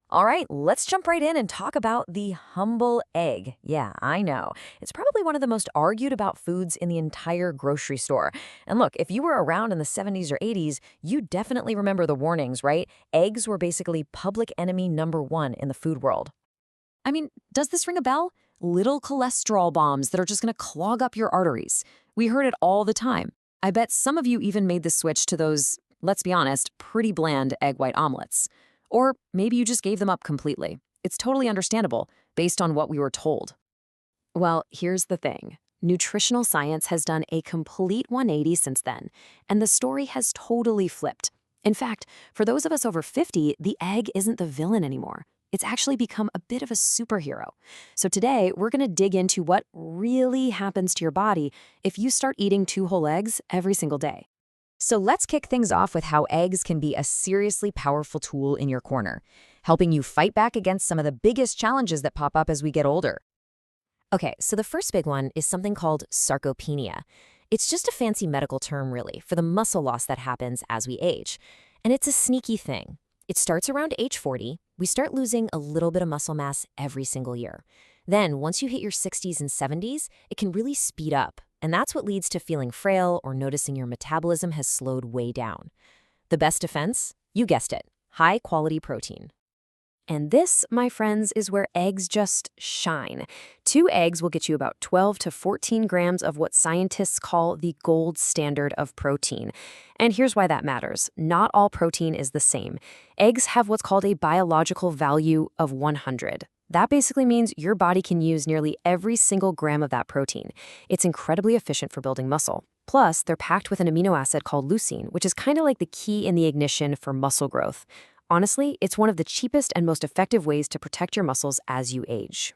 All right, let's jump right in and talk about the humble egg. Yeah, I know. It's probably one of the most argued about foods in the entire grocery store. And look, if you were around in the 70s or 80s, you definitely remember the warnings, right? Eggs were basically public enemy number one in the food world. I mean, does this ring a bell? Little cholesterol bombs that are just going to clog up your arteries. We heard it all the time. I bet some of you even made the switch to those, let's be honest, pretty bland egg white omelets. Or maybe you just gave them up completely. It's totally understandable based on what we were told. Well, here's the thing. Nutritional science has done a complete 180 since then, and the story has totally flipped. In fact, for those of us over 50, the egg isn't the villain anymore. It's actually become a bit of a superhero. So today, we're going to dig into what really happens to your body if you start eating 2 whole eggs every single day. So let's kick things off with how eggs can be a seriously powerful tool in your corner, helping you fight back against some of the biggest challenges that pop up as we get older. Okay, so the first big one is something called sarcopenia. It's just a fancy medical term, really, for the muscle loss that happens as we age. And it's a sneaky thing. It starts around age 40. We start losing a little bit of muscle mass every single year. Then, once you hit your 60s and 70s, it can really speed up. And that's what leads to feeling frail or noticing your metabolism has slowed way down. The best defense? You guessed it, high-quality protein. And this, my friends, is where eggs just shine. 2 eggs will get you about 12 to 14 grams of what scientists call the gold standard of protein. And here's why that matters. Not all protein is the same. Eggs have what's called a biological value of 100. That basically means your body can use nearly every single gram of that protein. It's incredibly efficient for building muscle. Plus, they're packed with an amino acid called leucine, which is kind of like the key in the ignition for muscle growth. Honestly, it's one of the cheapest and most effective ways to protect your muscles as you age.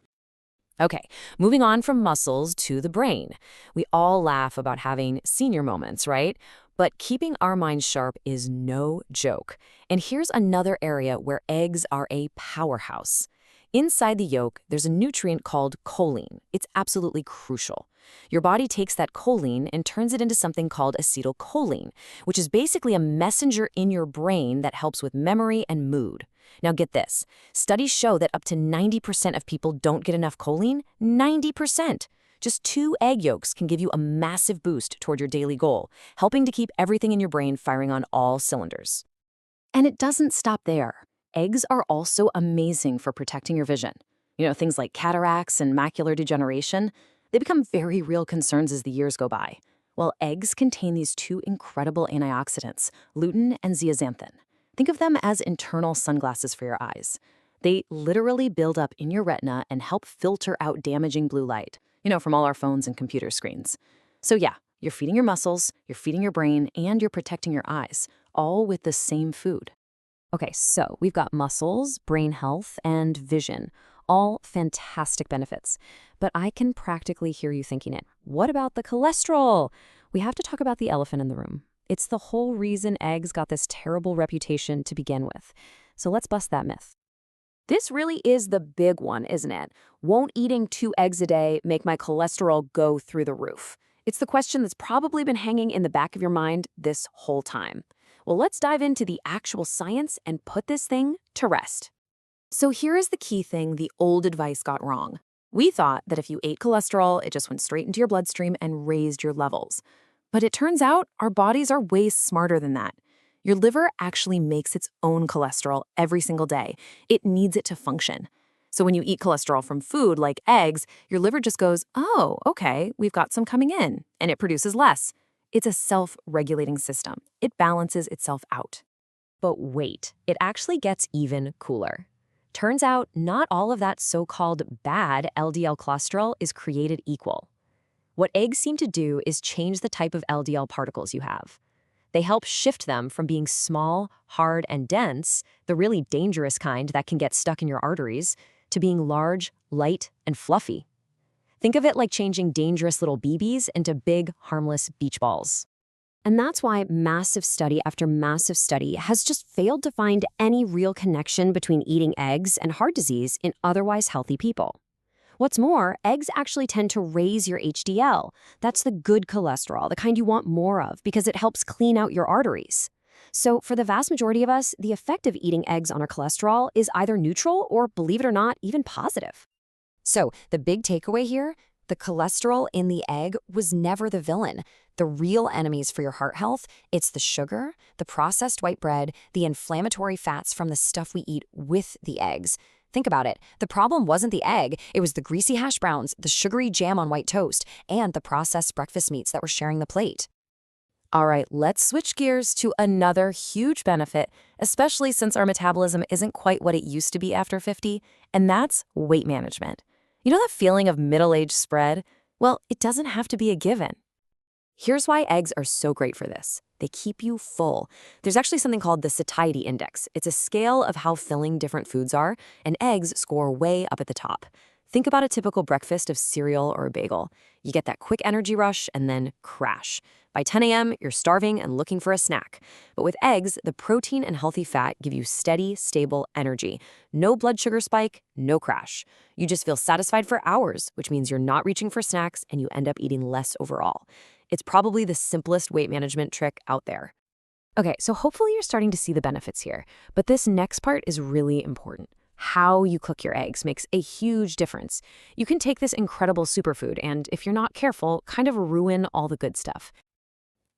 Okay, moving on from muscles to the brain. We all laugh about having senior moments, right? But keeping our minds sharp is no joke. And here's another area where eggs are a powerhouse. Inside the yolk, there's a nutrient called choline. It's absolutely crucial. Your body takes that choline and turns it into something called acetylcholine, which is basically a messenger in your brain that helps with memory and mood. Now get this. Studies show that up to 90% of people don't get enough choline. 90%. Just 2 egg yolks can give you a massive boost toward your daily goal, helping to keep everything in your brain firing on all cylinders. And it doesn't stop there. Eggs are also amazing for protecting your vision. Things like cataracts and macular degeneration, they become very real concerns as the years go by. Well, eggs contain these 2 incredible antioxidants, lutein and zeaxanthin. Think of them as internal sunglasses for your eyes. They literally build up in your retina and help filter out damaging blue light, from all our phones and computer screens. So yeah, you're feeding your muscles, you're feeding your brain, and you're protecting your eyes, all with the same food. Okay, so we've got muscles, brain health, and vision. All fantastic benefits. But I can practically hear you thinking it. What about the cholesterol? We have to talk about the elephant in the room. It's the whole reason eggs got this terrible reputation to begin with. So let's bust that myth. This really is the big one, isn't it? Won't eating 2 eggs a day make my cholesterol go through the roof? It's the question that's probably been hanging in the back of your mind this whole time. Well, let's dive into the actual science and put this thing to rest. So here is the key thing the old advice got wrong. We thought that if you ate cholesterol, it just went straight into your bloodstream and raised your levels. But it turns out our bodies are way smarter than that. Your liver actually makes its own cholesterol every single day. It needs it to function. So when you eat cholesterol from food like eggs, your liver just goes, oh, okay, we've got some coming in, and it produces less. It's a self-regulating system. It balances itself out. But wait, it actually gets even cooler. Turns out not all of that so-called bad LDL cholesterol is created equal. What eggs seem to do is change the type of LDL particles you have. They help shift them from being small, hard, and dense, the really dangerous kind that can get stuck in your arteries, to being large, light, and fluffy. Think of it like changing dangerous little BBs into big, harmless beach balls. And that's why massive study after massive study has just failed to find any real connection between eating eggs and heart disease in otherwise healthy people. What's more, eggs actually tend to raise your HDL. That's the good cholesterol, the kind you want more of, because it helps clean out your arteries. So for the vast majority of us, the effect of eating eggs on our cholesterol is either neutral or, believe it or not, even positive. So, the big takeaway here, the cholesterol in the egg was never the villain. The real enemies for your heart health, it's the sugar, the processed white bread, the inflammatory fats from the stuff we eat with the eggs. Think about it. The problem wasn't the egg, it was the greasy hash browns, the sugary jam on white toast, and the processed breakfast meats that were sharing the plate. All right, let's switch gears to another huge benefit, especially since our metabolism isn't quite what it used to be after 50, and that's weight management. You know that feeling of middle-aged spread? Well, it doesn't have to be a given. Here's why eggs are so great for this. They keep you full. There's actually something called the satiety index. It's a scale of how filling different foods are, and eggs score way up at the top. Think about a typical breakfast of cereal or a bagel. You get that quick energy rush and then crash. By 10 a.m., you're starving and looking for a snack. But with eggs, the protein and healthy fat give you steady, stable energy. No blood sugar spike, no crash. You just feel satisfied for hours, which means you're not reaching for snacks and you end up eating less overall. It's probably the simplest weight management trick out there. Okay, so hopefully you're starting to see the benefits here, but this next part is really important. How you cook your eggs makes a huge difference. You can take this incredible superfood and, if you're not careful, kind of ruin all the good stuff.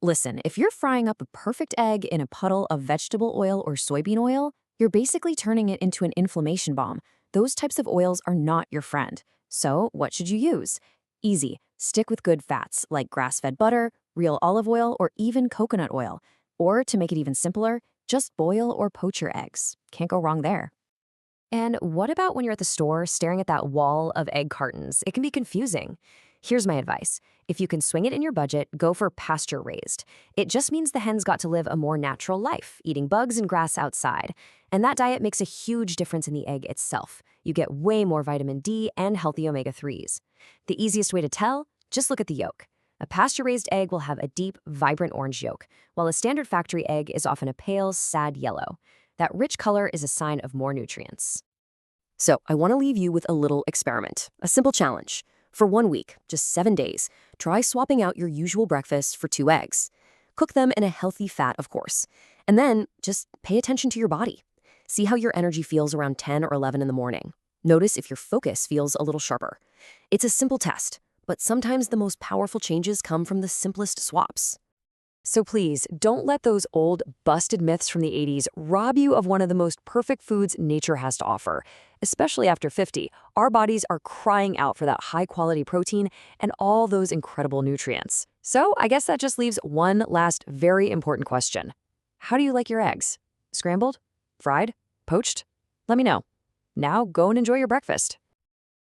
Listen, if you're frying up a perfect egg in a puddle of vegetable oil or soybean oil, you're basically turning it into an inflammation bomb. Those types of oils are not your friend. So, what should you use? Easy. Stick with good fats like grass-fed butter, real olive oil, or even coconut oil. Or, to make it even simpler, just boil or poach your eggs. Can't go wrong there. And what about when you're at the store staring at that wall of egg cartons? It can be confusing. Here's my advice. If you can swing it in your budget, go for pasture-raised. It just means the hens got to live a more natural life, eating bugs and grass outside. And that diet makes a huge difference in the egg itself. You get way more vitamin D and healthy omega-3s. The easiest way to tell? Just look at the yolk. A pasture-raised egg will have a deep, vibrant orange yolk, while a standard factory egg is often a pale, sad yellow. That rich color is a sign of more nutrients. So, I want to leave you with a little experiment, a simple challenge. For 1 week, just 7 days, try swapping out your usual breakfast for 2 eggs. Cook them in a healthy fat, of course. And then, just pay attention to your body. See how your energy feels around 10 or 11 in the morning. Notice if your focus feels a little sharper. It's a simple test, but sometimes the most powerful changes come from the simplest swaps. So please, don't let those old, busted myths from the 80s rob you of one of the most perfect foods nature has to offer. Especially after 50, our bodies are crying out for that high-quality protein and all those incredible nutrients. So I guess that just leaves one last very important question. How do you like your eggs? Scrambled? Fried? Poached? Let me know. Now go and enjoy your breakfast.